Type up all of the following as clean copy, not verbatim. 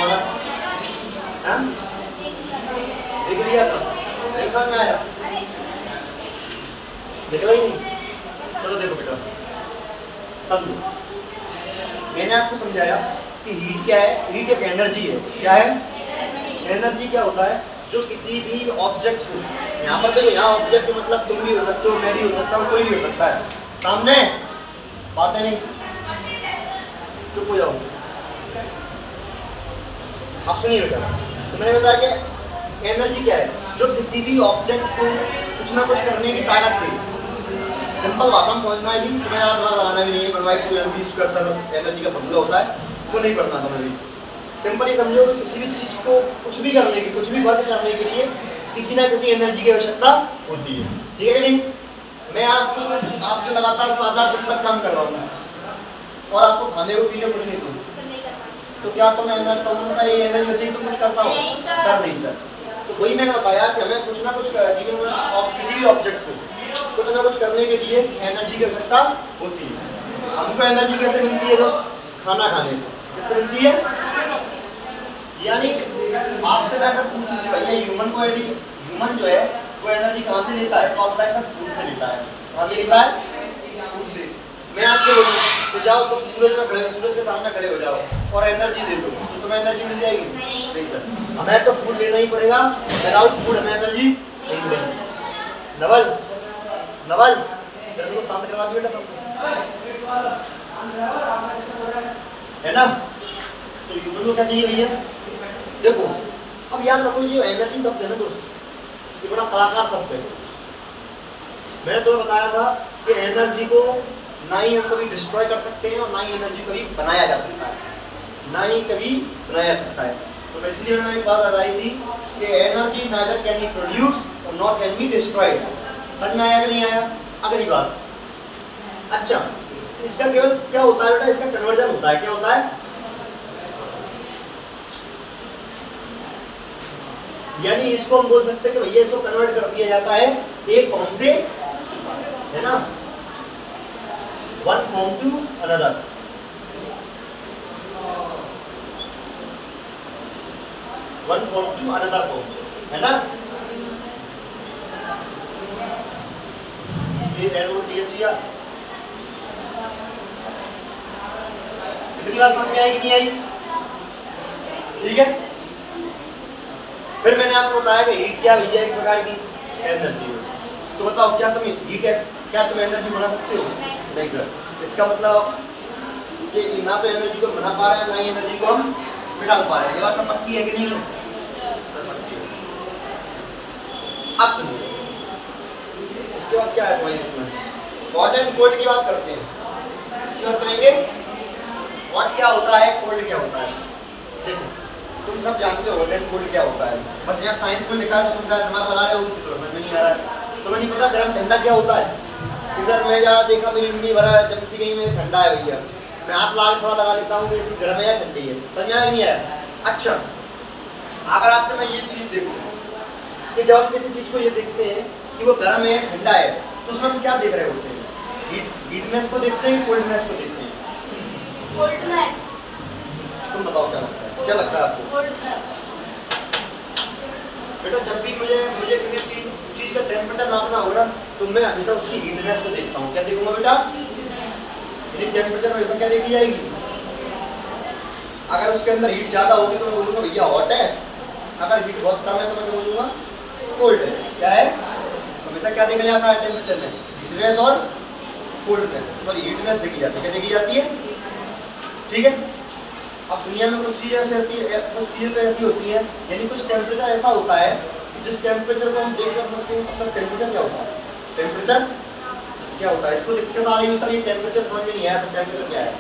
तुम्हारा? हाँ देख लिया था, नहीं समझ में आया? निकला ही नहीं? चलो देखो बेटा, समझो, मैंने आपको समझाया कि हीट क्या है। हीट एक एनर्जी है। क्या है? एनर्जी क्या होता है? जो किसी भी ऑब्जेक्ट को, यहाँ पर देखो, यहाँ ऑब्जेक्ट मतलब तुम भी हो सकते हो, मैं भी हो सकता हूँ, कोई भी हो सकता है। सामने बातें नहीं, चुप हो जाओ। आप सुनिए बेटा, तो मैंने बताया कि एनर्जी क्या है? जो किसी भी ऑब्जेक्ट को कुछ ना कुछ करने की ताकत दे। सिंपल भाषा में समझना है भी, तुम्हें ज़्यादा दिमाग लगाना भी नहीं है। बनवाई 2mv² सर एनर्जी का फॉर्मूला होता है, वो नहीं पढ़ना था मुझे। सिंपल ही समझो कि किसी भी चीज़ को कुछ भी करने की, कुछ भी वर्क करने के लिए किसी ना किसी एनर्जी की आवश्यकता होती है। ठीक है कि नहीं? मैं आपसे लगातार 7-8 दिन तक काम करवाऊंगा और आपको खाने को पीने कुछ नहीं दूँ, तो क्या तुम्हें ये एनर्जी बचेगी, तुम कुछ कर पाओगे? सर नहीं सर। तो वही मैंने बताया कि हमें कुछ ना कुछ जीवन में किसी भी ऑब्जेक्ट को कुछ ना कुछ करने के लिए एनर्जी की आवश्यकता होती है। हमको एनर्जी कैसे मिलती है दोस्त? खाना खाने से। किससे मिलती है? यानी आपसे मैं अगर पूछूं कि भैया ह्यूमन जो है वो एनर्जी कहाँ से लेता है, तो आप बताएं सर फूड से लेता है। कहाँ से लेता है? फूड से। मैं आपसे बोलूँ तो जाओ तुम सूरज में खड़े हो, सूरज के सामने खड़े हो जाओ और एनर्जी दे दो, तो तुम्हें एनर्जी मिल जाएगी? नहीं सर, हमें तो फूड लेना ही पड़ेगा। विदाउट फूड हमें एनर्जी नहीं मिलेगी। नवल तेरे को शांत करवा दी बेटा सबको, है ना? तो ह्यूमन को क्या चाहिए भैया? देखो अब याद रखो, ये एनर्जी शब्द है ना दोस्त, ये बड़ा कलाकार शब्द है। मैंने तुम्हें बताया था कि एनर्जी को ना ही हम कभी डिस्ट्रॉय कर सकते हैं और ना ही एनर्जी कभी बनाया जा सकता है, ना ही कभी बनाया जा सकता है। तो इसलिए मैंने एक बात बताई थी कि energy neither can be produce और नॉट कैन बी डिस्ट्रॉयड। समझ में आया कि नहीं आया? अगली बात, अच्छा इसका केवल क्या होता है बेटा? इसका कन्वर्जन होता है। क्या होता है? यानी इसको हम बोल सकते हैं कि भैया इसको कन्वर्ट कर दिया जाता है एक फॉर्म से, है ना, one form to another. One form to another form, है ना? ये NOTH या इतनी बात समझ में आई कि नहीं आई? ठीक है। फिर मैंने आपको बताया कि हीट क्या भैया? एक प्रकार की एनर्जी है। तो बताओ क्या तुम हीट है, क्या तुम एनर्जी बना सकते हो? नहीं सर। इसका मतलब कि ना तो एनर्जी को बना पा रहे हैं, ना ही एनर्जी को हम मिटा पा रहे हैं। ये बात सब पक्की है कि नहीं है? सर पक्की है। अब सुनिए, इसके बाद क्या है तुम्हारी हॉट एंड कोल्ड की बात करते हैं। इसकी बात करेंगे हॉट क्या होता है, कोल्ड क्या होता है। देखो तुम सब जानते हो हॉट एंड कोल्ड क्या होता है, बस यहाँ साइंस में लिखा है तो तुम क्या दिमाग लगा रहे हो, उसी तो समझ में नहीं आ रहा है। तुम्हें नहीं पता गर्म ठंडा क्या होता है? कि सर मैं ज़्यादा देखा मेरी उंगली भरा है, जब उसी कहीं में ठंडा है भैया, मैं हाथ लाल थोड़ा लगा लेता हूँ कि इसी गर्म है या ठंडी है। समझ में आया नहीं आया? अच्छा अगर आपसे मैं ये चीज़ देखूँ कि जब हम किसी चीज़ को ये देखते हैं कि वो गर्म है ठंडा है, तो उसमें हम क्या देख रहे होते हैं? हीटनेस को देखते हैं, कोल्डनेस को देखते हैं? कोल्डनेस। तुम बताओ क्या लगता है? क्या लगता है आपको? कोल्डनेस। बेटा जब भी मुझे किसी चीज़ का टेम्परेचर नापना होगा तो मैं हमेशा उसकी हीटनेस को देखता हूँ। क्या देखूंगा बेटा? टेम्परेचर हमेशा क्या देखी जाएगी? अगर उसके अंदर हीट ज़्यादा होगी तो मैं बोलूँगा भैया हॉट है, अगर हीट बहुत कम है तो मैं क्या बोलूँगा? कोल्ड है। क्या है? हमेशा क्या देखा जाता है टेम्परेचर में? हीटनेस और कोल्डनेस, सॉरी हीटनेस देखी जाती है। क्या देखी जाती है? ठीक है। अब दुनिया में कुछ चीज़ें ऐसी होती है, कुछ चीज़ें तो ऐसी होती हैं, यानी कुछ टेम्परेचर ऐसा होता है जिस टेम्परेचर को हम देख कर सकते हैं। अब सर टेम्परेचर क्या होता है? टेम्परेचर क्या होता है? इसको दिक्कत आ रही है सर, ये टेम्परेचर समझ में नहीं आया, सर टेम्परेचर क्या है?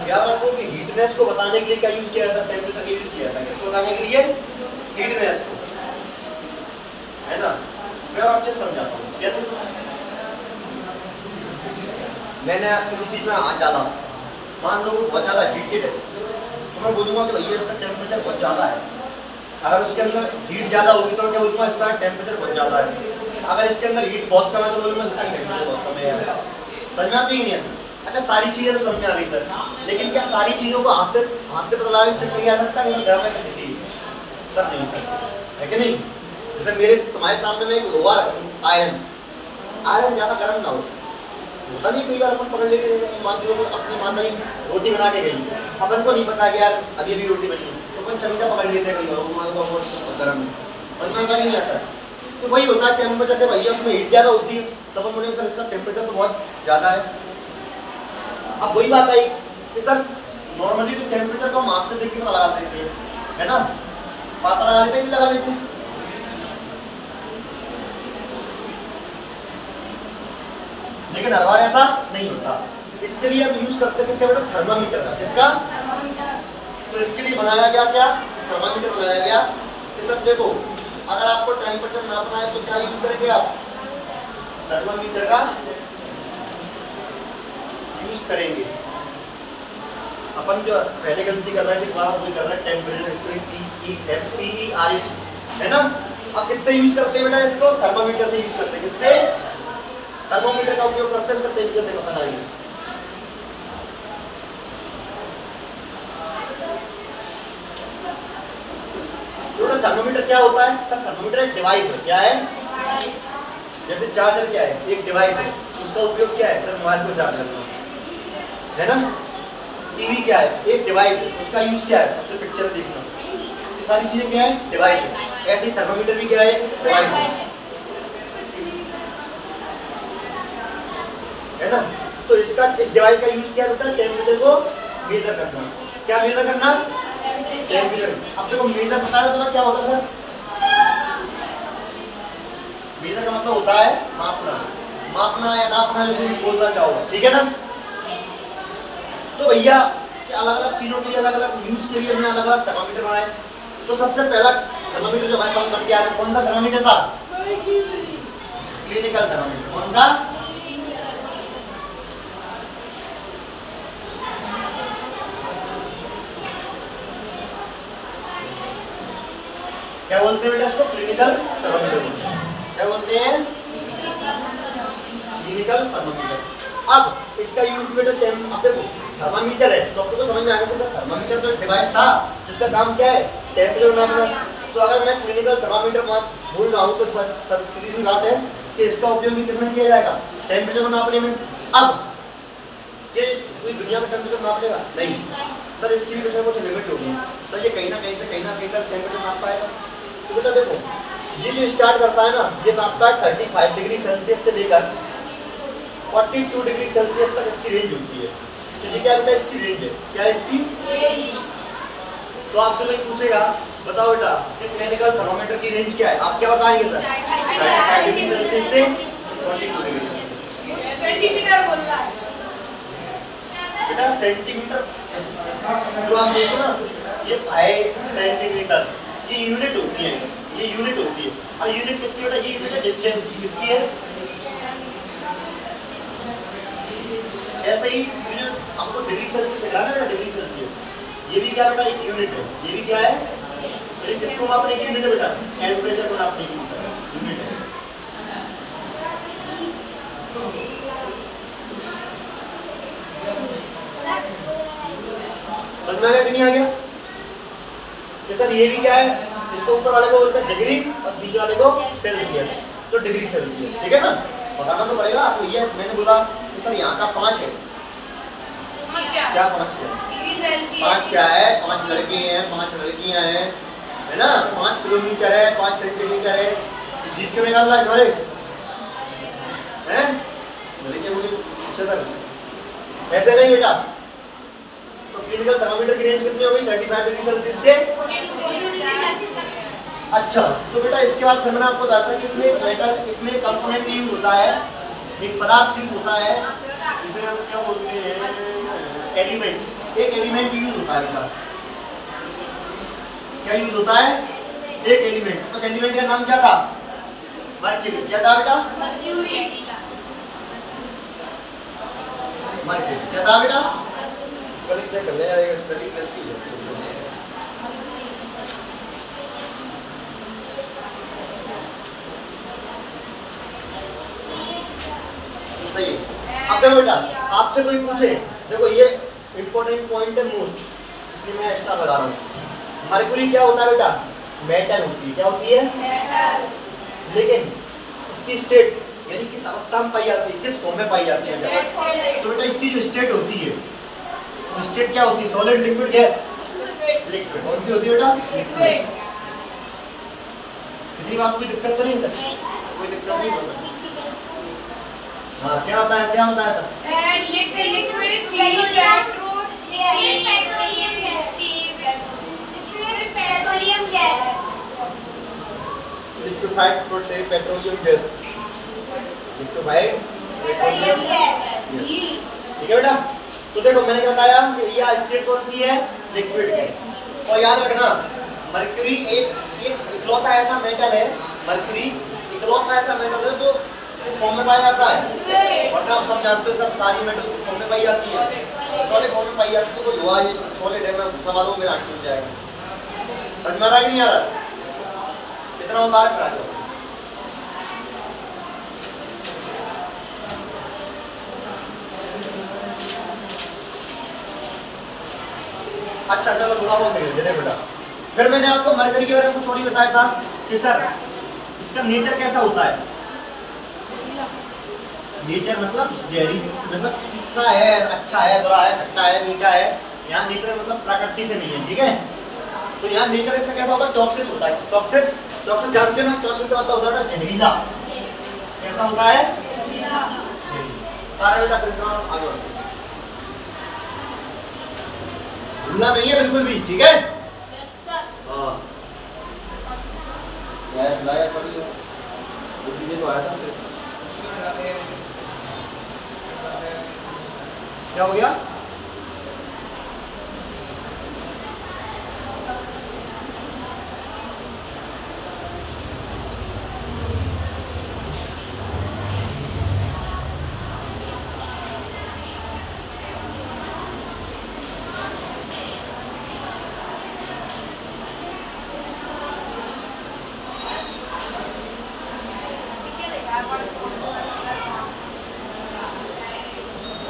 याद रखो कि हीटनेस को बताने के लिए क्या यूज किया जाता है? टेम्परेचर का यूज किया जाता है। किसको बताने के लिए? हीटनेस को, है ना? मैं और अच्छे से समझाता हूँ। कैसे? मैंने किसी चीज में हाथ डाला, मान लो बहुत ज़्यादा हीटेड है, तो मैं बोलूँगा कि भैया इसका टेम्परेचर बहुत ज़्यादा है। अगर उसके अंदर हीट ज़्यादा होगी तो क्या बोलूँगा इसका टेम्परेचर बहुत ज़्यादा है, अगर इसके अंदर हीट बहुत कम है तो बोलूँगा इसका टेम्परेचर बहुत कम है यार। समझ में आती है नहीं आती? अच्छा सारी चीज़ें तो समझ में आ गई सर, लेकिन क्या सारी चीज़ों को हाथ से पता लगा चेक किया जा सकता है कि गर्म है कि ठंडी? सर नहीं सर, है कि नहीं? जैसे तुम्हारे सामने में एक लोहा रखूँ आयरन ज़्यादा गर्म ना हो, होता नहीं कई बार अपन पकड़ लेते हैं, मान लो अपनी माता ही रोटी बना के गई, अपन को नहीं पता कि यार अभी अभी रोटी बनी है तो अपन चमचा पकड़ लेते हैं कई बार, वो बहुत गर्म है, समझ में आता नहीं आता। तो वही होता है टेम्परेचर, भैया उसमें हीट ज़्यादा होती है तब अपन बोलेंगे सर इसका टेम्परेचर तो बहुत ज़्यादा है। अब वही बात आई कि सर नॉर्मली तो टेम्परेचर को हम हाथ से देख के पता लगा देते हैं, है ना, पता लगा लेते हैं, नहीं लगा लेते हैं। लेकिन हर बार ऐसा नहीं होता, इसके लिए हम यूज करते हैं किसका बेटा? थर्मामीटर का। किसका? तो इसके लिए बनाया गया क्या? थर्मामीटर बनाया गया कि सर देखो अगर आपको टेम्परेचर नापना है तो क्या यूज करेंगे आप? थर्मामीटर का यूज करेंगे। अपन जो पहले गलती कर रहे थे दोबारा वही कर रहे हैं, टेम्परेचर स्प्रिंग PERET, है ना। अब किससे यूज करते हैं बेटा इसको? थर्मामीटर से यूज करते हैं। किससे? थर्मामीटर का उपयोग करते हैं, उसका टेम्परेचर देखो पता नहीं। थर्मामीटर क्या होता है? थर्मामीटर एक डिवाइस है। क्या है? जैसे चार्जर क्या है? एक डिवाइस है, उसका उपयोग क्या है? सर मोबाइल को चार्ज करना, है ना। टीवी क्या है? एक डिवाइस है, उसका यूज क्या है? उससे पिक्चर देखना। ये सारी चीजें क्या है? डिवाइस है। ऐसे ही थर्मामीटर भी क्या है? डिवाइस है ना। तो इस डिवाइस का यूज क्या होता है? टेम्परेचर को मेजर करना। क्या मेजर करना? टेम्परेचर। अब देखो मेजर बता रहे हो क्या होता है सर? मेजर का मतलब होता है मापना या नापना, जो तुम बोलना चाहो, ठीक है ना। तो भैया अलग अलग चीजों के लिए अलग अलग यूज के लिए हमने अलग अलग थर्मामीटर बनाए। तो सबसे पहला थर्मामीटर जो हमारे सामने बन के आया कौन सा थर्मामीटर था? Clinical thermometer. कौन सा? क्या बोलते हैं बेटा इसको? Clinical thermometer. क्या बोलते हैं? Clinical thermometer. अब इसका यूज बेटा अब देखो थर्मामीटर है तो आपको समझ में आ गया कि सर थर्मामीटर तो एक डिवाइस था जिसका काम क्या है? टेम्परेचर नापना। तो अगर मैं क्लिनिकल थर्मामीटर भूल रहा हूँ तो सर सीधी सी बात है कि इसका उपयोग भी किसमें किया जाएगा? टेम्परेचर को नापने में। अब ये पूरी दुनिया में टेम्परेचर नाप लेगा? नहीं सर, इसकी भी कुछ ना कुछ लिमिट होगी। सर ये कहीं ना कहीं से कहीं ना कहीं तक टेम्परेचर नाप पाएगा। तो बेटा देखो ये जो स्टार्ट करता है ना, ये नापता है 35 डिग्री सेल्सियस से लेकर 42 डिग्री सेल्सियस तक इसकी रेंज होती है। तो ये क्या बेटा? इसकी रेंज है। क्या है इसकी रेंज? तो आपसे कोई पूछेगा बताओ बेटा कि क्लिनिकल थर्मामीटर की रेंज क्या है, आप क्या बताएंगे सर? 35 डिग्री सेल्सियस से 42 डिग्री सेल्सियस। सेंटीमीटर बोल रहा है बेटा। सेंटीमीटर जो आप देखो ना, ये 5 सेंटीमीटर ये यूनिट होती है, ये यूनिट होती है। और यूनिट किसकी बेटा? ये यूनिट है डिस्टेंस की। किसकी है? ऐसे ही आपको डिग्री सेल्सियस दिख रहा है ना, डिग्री सेल्सियस, ये भी क्या बेटा? एक यूनिट है। ये भी क्या है? ये किसको मापने की यूनिट है बेटा? टेम्परेचर को नापने की यूनिट है। समझ में आ गया कि नहीं आ गया? ये सर ये भी क्या है? इसको ऊपर वाले को बोलते हैं डिग्री और नीचे वाले को सेल्सियस। तो डिग्री सेल्सियस, ठीक है ना, बताना तो पड़ेगा आपको। ये मैंने बोला कि सर यहाँ का 5 है। क्या 5 है? 5 क्या है? 5 लड़के हैं, 5 लड़कियां हैं, है ना। 5 किलोमीटर है, 5 सेंटीमीटर है। जीत क्यों निकाल रहा है तुम्हारे? हैं? अच्छा सर ऐसे नहीं बेटा। तो क्लिनिकल थर्मामीटर की रेंज कितनी हो गई? 35 डिग्री सेल्सियस के। अच्छा तो बेटा इसके बाद फिर मैंने आपको बताया था कि इसमें मेटल, इसमें कंपोनेंट यूज होता है, एक पदार्थ यूज होता है जिसे हम क्या बोलते हैं? एलिमेंट। एक एलिमेंट यूज होता है बेटा। क्या यूज होता है? एक एलिमेंट। उस एलिमेंट का नाम क्या था? मर्क्यूरी। क्या था बेटा? मर्क्यूरी। क्या था बेटा? स्पेलिंग चेक कर ले यार, स्पेलिंग गलती है। देखो बेटा, आपसे कोई पूछे, देखो ये इंपॉर्टेंट पॉइंट है मोस्ट, इसलिए मैं एक्स्ट्रा लगा रहा हूँ। मरकुरी क्या होता है बेटा? मेटल होती है। क्या होती है? मेटल। लेकिन इसकी स्टेट यानी किस अवस्था में पाई जाती है, किस फॉर्म में पाई जाती है बेटा? तो बेटा इसकी जो स्टेट होती है, तो स्टेट क्या होती है? Solid, liquid, gas? लिक्विड। कौन सी होती है बेटा? लिक्विड। इतनी बात कोई दिक्कत तो नहीं है? कोई दिक्कत नहीं है? हाँ, क्या होता है? क्या होता है तब? Liquid petroleum gas. Liquefied petroleum gas. Liquefied petroleum gas. ठीक है बेटा? तो देखो मैंने क्या बताया कि ये स्टेट कौन सी है? लिक्विड की। और याद रखना, मरकरी एक इकलौता ऐसा मेटल है, मरकरी इकलौता ऐसा मेटल है जो इस फॉर्म में पाया जाता है। वरना आप सब जानते हो सब सारी मेटल इस फॉर्म में पाई जाती है, सॉलिड फॉर्म में पाई जाती है। तो कोई लोहा ये सॉलिड है, मैं सवालों में आंख खुल जाएगा। समझ में आ रहा है कि नहीं आ रहा? कितना उतार करा दो। अच्छा चलो थोड़ा बहुत देख लेते बेटा। फिर मैंने आपको मरकरी के बारे में कुछ और ही बताया था कि सर इसका नेचर कैसा होता है। नेचर मतलब जहरी, मतलब किसका है, अच्छा है, बुरा है, खट्टा है, मीठा है। यहाँ नेचर मतलब प्रकृति से नहीं है, ठीक है? तो यहाँ नेचर इसका कैसा होता है? टॉक्सिस होता है। टॉक्सिस, टॉक्सिस जानते हो ना? टॉक्सिस का मतलब होता है जहरीला। कैसा होता है? जहरीला। बेटा फिर आगे बढ़ते भूलना नहीं है बिल्कुल भी, ठीक है? Yes sir. हाँ यार लाया पढ़ लो, तो आया था। क्या हो गया?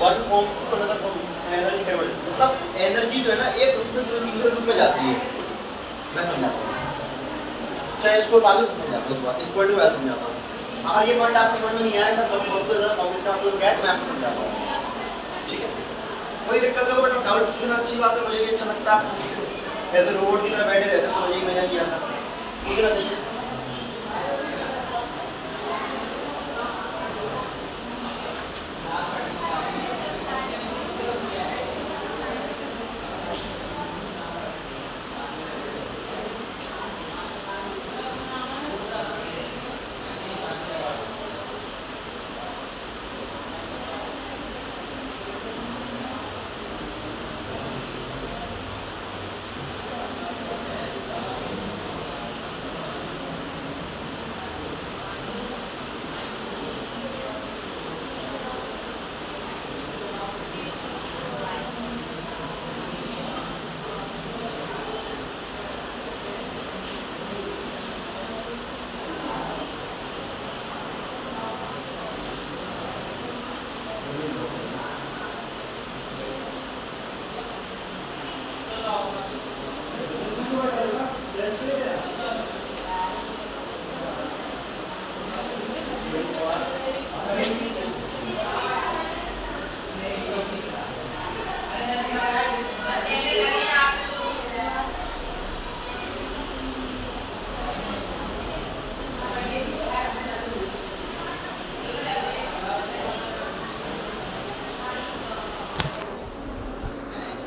One form to another form energy conversion, मतलब एनर्जी जो है ना एक रूप से दूसरे रूप में जाती है। मैं समझाता हूँ, चाहे इसको बाद में समझाता हूँ, इस पॉइंट में समझाता हूँ। अगर ये पॉइंट आपको समझ में नहीं आया तो बहुत ज़्यादा कॉम्प्लेक्स का मतलब क्या है तो मैं आपको समझाता हूँ, ठीक है? कोई दिक्कत नहीं हो बेटा, डाउट पूछना अच्छी बात है, मुझे भी अच्छा लगता है। ऐसे रोबोट की तरह बैठे